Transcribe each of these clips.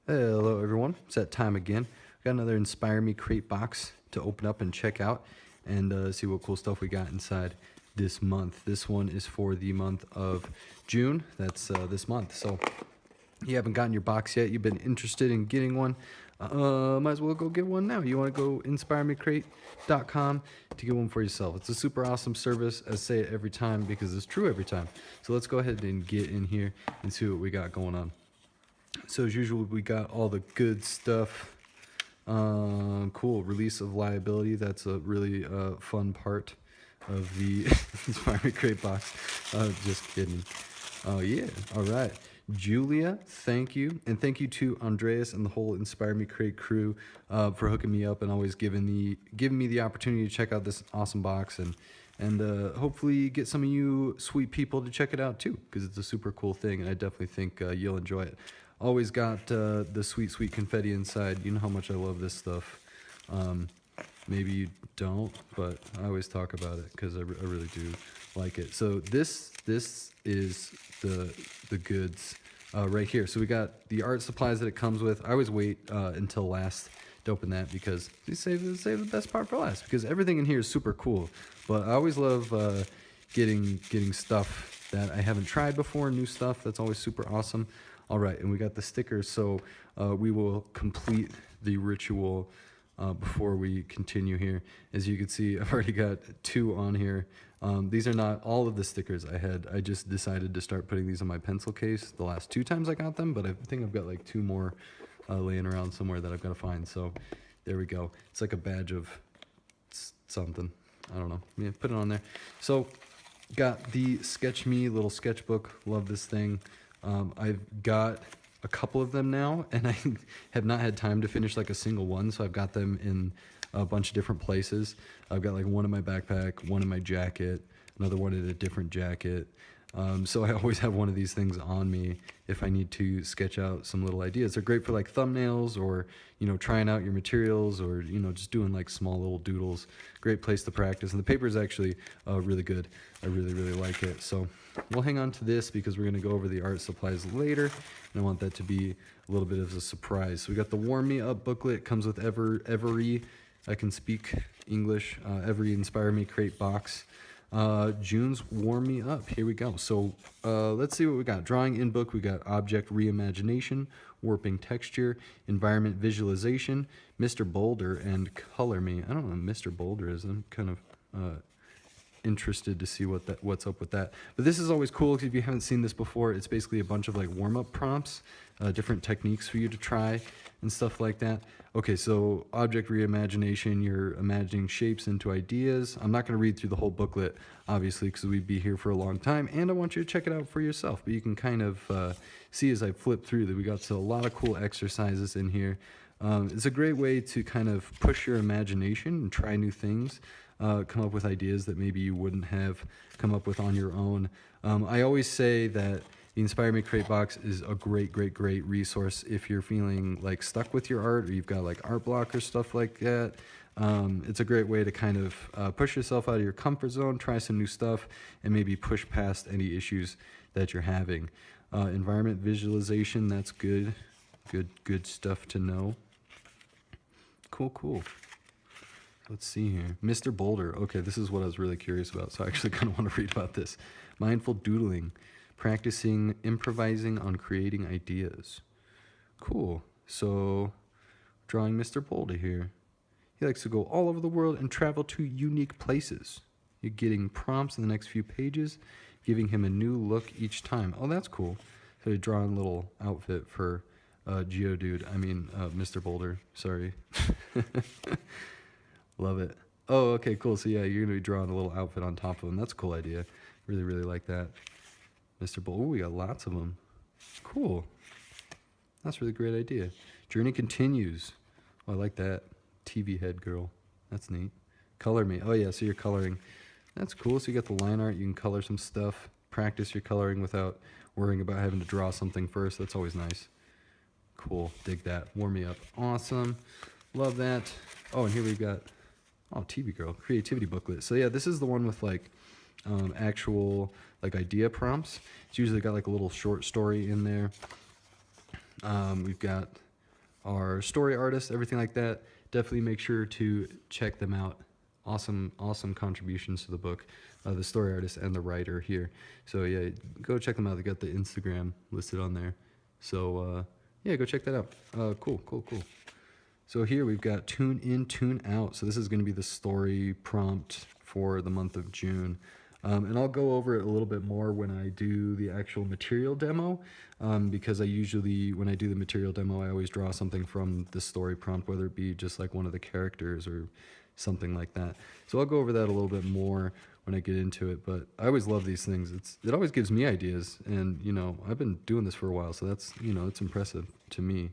Hello everyone, it's that time again. We got another InspireME Crate box to open up and check out and see what cool stuff we got inside this month. This one is for the month of June, that's this month. So you haven't gotten your box yet, you've been interested in getting one, might as well go get one now. You want to go InspireMeCrate.com to get one for yourself. It's a super awesome service. I say it every time because it's true every time. So let's go ahead and get in here and see what we got going on. So as usual, we got all the good stuff. Cool, release of liability. That's a really fun part of the InspireME Crate box. Just kidding. Oh yeah, all right. Julia, thank you. And thank you to Andreas and the whole InspireME Crate crew for hooking me up and always giving me the opportunity to check out this awesome box and hopefully get some of you sweet people to check it out too, because it's a super cool thing and I definitely think you'll enjoy it. Always got the sweet confetti inside. You know how much I love this stuff. Maybe you don't, but I always talk about it because I really do like it. So this is the goods right here. So we got the art supplies that it comes with. I always wait until last to open that because we save the best part for last, because everything in here is super cool. But I always love getting stuff that I haven't tried before, new stuff. That's always super awesome. All right, and we got the stickers, so we will complete the ritual before we continue here. As you can see, I've already got 2 on here. These are not all of the stickers I had. I just decided to start putting these on my pencil case the last 2 times I got them, but I think I've got like 2 more laying around somewhere that I've got to find. So there we go. It's like a badge of something. I don't know. Yeah, put it on there. So got the Sketch Me little sketchbook. Love this thing. I've got a couple of them now, and I have not had time to finish like a single one, so I've got them in a bunch of different places. I've got like one in my backpack, one in my jacket, another one in a different jacket. So I always have one of these things on me if I need to sketch out some little ideas. They're great for like thumbnails or, you know, trying out your materials or, you know, just doing like small little doodles. Great place to practice. And the paper is actually really good. I really like it. So we'll hang on to this because we're going to go over the art supplies later. And I want that to be a little bit of a surprise. So we got the Me Up Booklet. Comes with every, I can speak English, every InspireME Crate box. June's Warm Me Up. Here we go. So let's see what we got. Drawing in book, we got object reimagination, warping texture, environment visualization, Mr. Boulder, and Color Me. I don't know what Mr. Boulder is. I'm kind of interested to see what's up with that. But this is always cool because if you haven't seen this before, it's basically a bunch of like warm-up prompts, different techniques for you to try and stuff like that. Okay, so object reimagination, you're imagining shapes into ideas. I'm not going to read through the whole booklet, obviously, because we'd be here for a long time, and I want you to check it out for yourself. But you can kind of see as I flip through that we got a lot of cool exercises in here. It's a great way to kind of push your imagination and try new things. Come up with ideas that maybe you wouldn't have come up with on your own. I always say that the InspireME Crate box is a great resource if you're feeling like stuck with your art or you've got like art block or stuff like that. It's a great way to kind of push yourself out of your comfort zone, try some new stuff, and maybe push past any issues that you're having. Environment visualization, that's good stuff to know. Cool. Let's see here. Mr. Boulder. Okay, this is what I was really curious about, so I actually kind of want to read about this. Mindful doodling. Practicing improvising on creating ideas. Cool. So, drawing Mr. Boulder here. He likes to go all over the world and travel to unique places. You're getting prompts in the next few pages, giving him a new look each time. Oh, that's cool. So you're drawing a little outfit for Geodude. I mean, Mr. Boulder. Sorry. Love it. Oh, okay, cool. So yeah, you're gonna be drawing a little outfit on top of him. That's a cool idea. Really like that. Mr. Bull. Ooh, we got lots of them. Cool. That's a really great idea. Journey continues. Oh, I like that. TV head girl. That's neat. Color Me. Oh yeah, so you're coloring. That's cool. So you got the line art. You can color some stuff. Practice your coloring without worrying about having to draw something first. That's always nice. Cool. Dig that. Warm Me Up. Awesome. Love that. Oh, and here we've got, oh, TV Girl. Creativity booklet. So yeah, this is the one with like actual like idea prompts. It's usually got like a little short story in there. We've got our story artists, everything like that. Definitely make sure to check them out. Awesome, awesome contributions to the book, the story artist and the writer here. So yeah, go check them out. They got the Instagram listed on there. So yeah, go check that out. Cool. So here we've got Tune In, Tune Out. So this is going to be the story prompt for the month of June. And I'll go over it a little bit more when I do the actual material demo, because I usually, when I do the material demo, I always draw something from the story prompt, whether it be just like one of the characters or something like that. So I'll go over that a little bit more when I get into it, but I always love these things. It always gives me ideas, and you know, I've been doing this for a while, so that's, you know, it's impressive to me.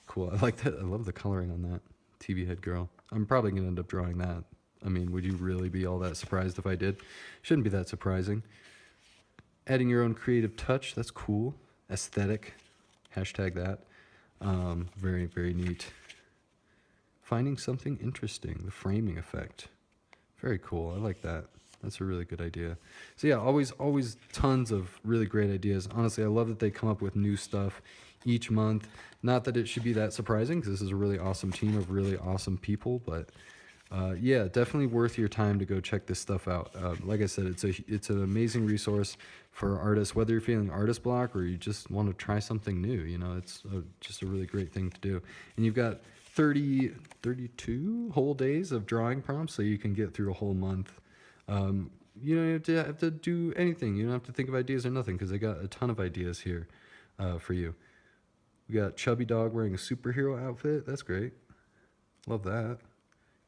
Cool. I like that. I love the coloring on that TV head girl. I'm probably gonna end up drawing that. I mean, would you really be all that surprised if I did? Shouldn't be that surprising. Adding your own creative touch, that's cool. Aesthetic, hashtag that. Very, very neat. Finding something interesting, the framing effect. Very cool, I like that. That's a really good idea. So yeah, always tons of really great ideas. Honestly, I love that they come up with new stuff each month. Not that it should be that surprising, because this is a really awesome team of really awesome people, but yeah, definitely worth your time to go check this stuff out. Like I said, it's an amazing resource for artists, whether you're feeling artist block or you just want to try something new. You know, it's just a really great thing to do. And you've got 32 whole days of drawing prompts, so you can get through a whole month. You don't have to do anything. You don't have to think of ideas or nothing, because they got a ton of ideas here for you. We got Chubby Dog wearing a superhero outfit. That's great. Love that.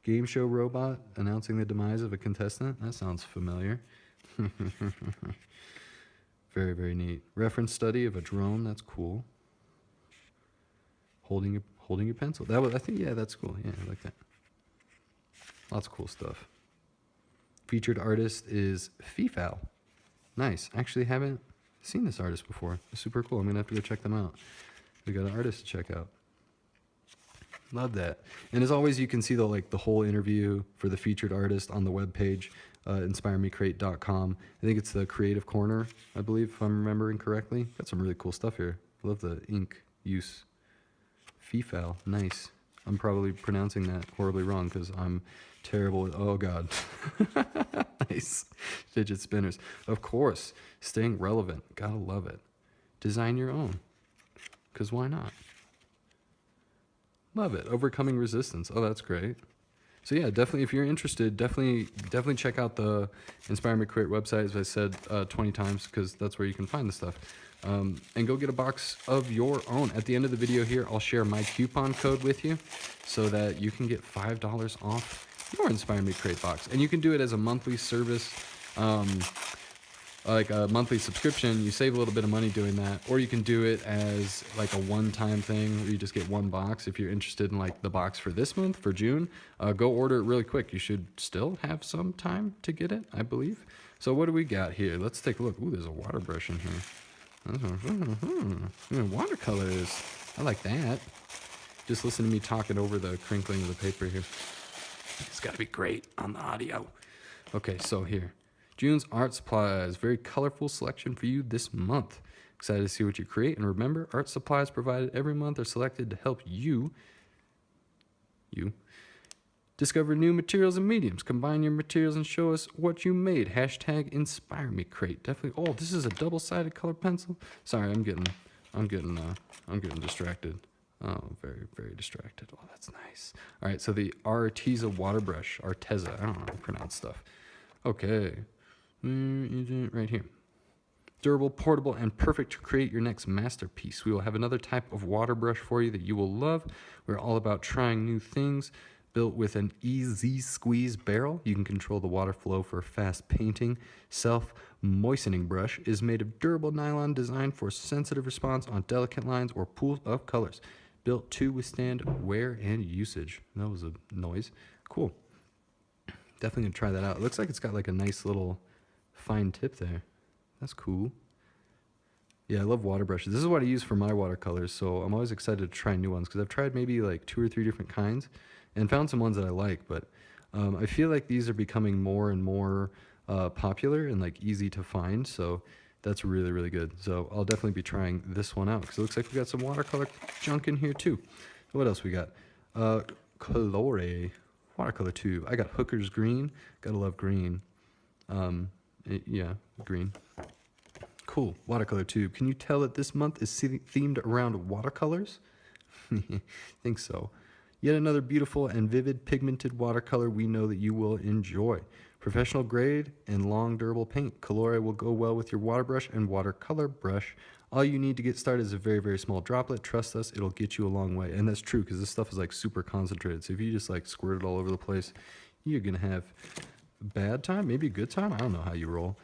Game show robot announcing the demise of a contestant. That sounds familiar. Very, very neat. Reference study of a drone. That's cool. Holding your pencil. That was, I think, yeah, that's cool. Yeah, I like that. Lots of cool stuff. Featured artist is Fifal. Nice. Actually, haven't seen this artist before. It's super cool. I'm gonna have to go check them out. We got an artist to check out. Love that. And as always, you can see the whole interview for the featured artist on the webpage, InspireMeCrate.com. I think it's the creative corner, I believe, if I'm remembering correctly. Got some really cool stuff here. I love the ink use. Fifal, nice. I'm probably pronouncing that horribly wrong because I'm terrible at, oh God. Nice. Fidget spinners. Of course, staying relevant. Gotta love it. Design your own, because why not? Love it. Overcoming resistance. Oh, that's great. So yeah, definitely, if you're interested, definitely check out the InspireME Crate website, as I said 20 times, because that's where you can find the stuff. And go get a box of your own. At the end of the video here, I'll share my coupon code with you so that you can get $5 off your InspireME Crate box. And you can do it as a monthly service, like a monthly subscription. You save a little bit of money doing that, or you can do it as like a one-time thing where you just get one box. If you're interested in like the box for this month, for June, go order it really quick. You should still have some time to get it, I believe. So what do we got here? Let's take a look. Ooh, there's a water brush in here. Watercolors. I like that. Just listen to me talking over the crinkling of the paper here. It's got to be great on the audio. Okay, so here. June's art supplies. Very colorful selection for you this month. Excited to see what you create. And remember, art supplies provided every month are selected to help you discover new materials and mediums. Combine your materials and show us what you made. Hashtag InspireMe Crate. Definitely. Oh, this is a double-sided color pencil. Sorry, I'm getting distracted. Oh, very, very distracted. Oh, that's nice. All right, so the Arteza water brush. Arteza. I don't know how to pronounce stuff. Okay. Right here. Durable, portable, and perfect to create your next masterpiece. We will have another type of water brush for you that you will love. We're all about trying new things. Built with an easy squeeze barrel, you can control the water flow for fast painting. Self-moistening brush is made of durable nylon designed for sensitive response on delicate lines or pools of colors. Built to withstand wear and usage. That was a noise. Cool. Definitely gonna try that out. It looks like it's got like a nice little fine tip there. That's cool. Yeah, I love water brushes. This is what I use for my watercolors, so I'm always excited to try new ones because I've tried maybe like 2 or 3 different kinds and found some ones that I like, but I feel like these are becoming more and more popular and like easy to find, so that's really, really good. So I'll definitely be trying this one out because it looks like we got some watercolor junk in here too. What else we got? Colore watercolor tube. I got Hooker's Green. Gotta love green. Yeah, green. Cool. Watercolor tube. Can you tell that this month is themed around watercolors? Think so. Yet another beautiful and vivid pigmented watercolor we know that you will enjoy. Professional grade and long durable paint. Colore will go well with your water brush and watercolor brush. All you need to get started is a very, very small droplet. Trust us, it'll get you a long way. And that's true because this stuff is like super concentrated. So if you just like squirt it all over the place, you're going to have a bad time, maybe a good time. I don't know how you roll.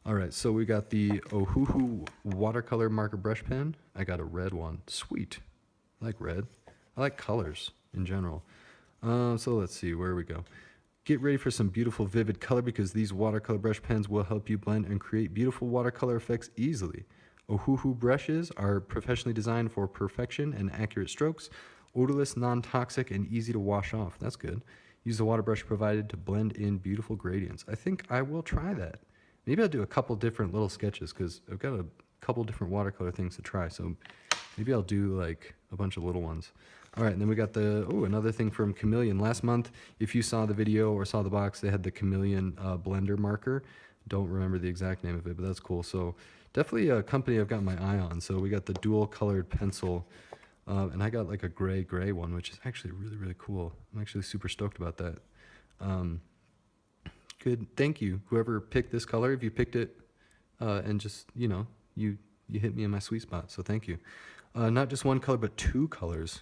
All right, so we got the Ohuhu watercolor marker brush pen. I got a red one. Sweet. I like red. I like colors in general. So let's see, where we go. Get ready for some beautiful vivid color because these watercolor brush pens will help you blend and create beautiful watercolor effects easily. Ohuhu brushes are professionally designed for perfection and accurate strokes, odorless, non-toxic, and easy to wash off. That's good. Use the water brush provided to blend in beautiful gradients. I think I will try that. Maybe I'll do a couple different little sketches because I've got a couple different watercolor things to try. So maybe I'll do like a bunch of little ones. All right, and then we got the, another thing from Chameleon. Last month, if you saw the video or saw the box, they had the Chameleon blender marker. Don't remember the exact name of it, but that's cool. So definitely a company I've got my eye on. So we got the dual colored pencil, and I got like a gray one, which is actually really, really cool. I'm actually super stoked about that. Good, thank you, whoever picked this color. If you picked it, and just, you hit me in my sweet spot, so thank you. Not just one color, but two colors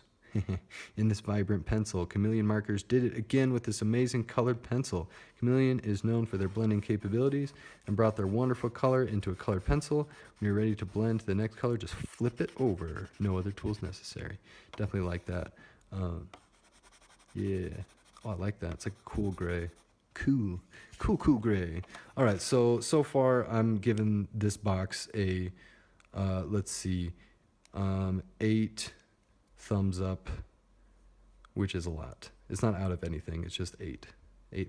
in this vibrant pencil. Chameleon Markers did it again with this amazing colored pencil. Chameleon is known for their blending capabilities and brought their wonderful color into a colored pencil. When you're ready to blend to the next color, just flip it over. No other tools necessary. Definitely like that. Yeah. Oh, I like that. It's like a cool gray. Cool gray. All right, so far I'm giving this box a, let's see, 8 thumbs up, which is a lot. It's not out of anything, it's just 8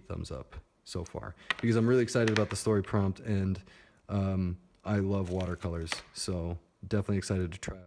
thumbs up so far, because I'm really excited about the story prompt, and I love watercolors, so definitely excited to try out.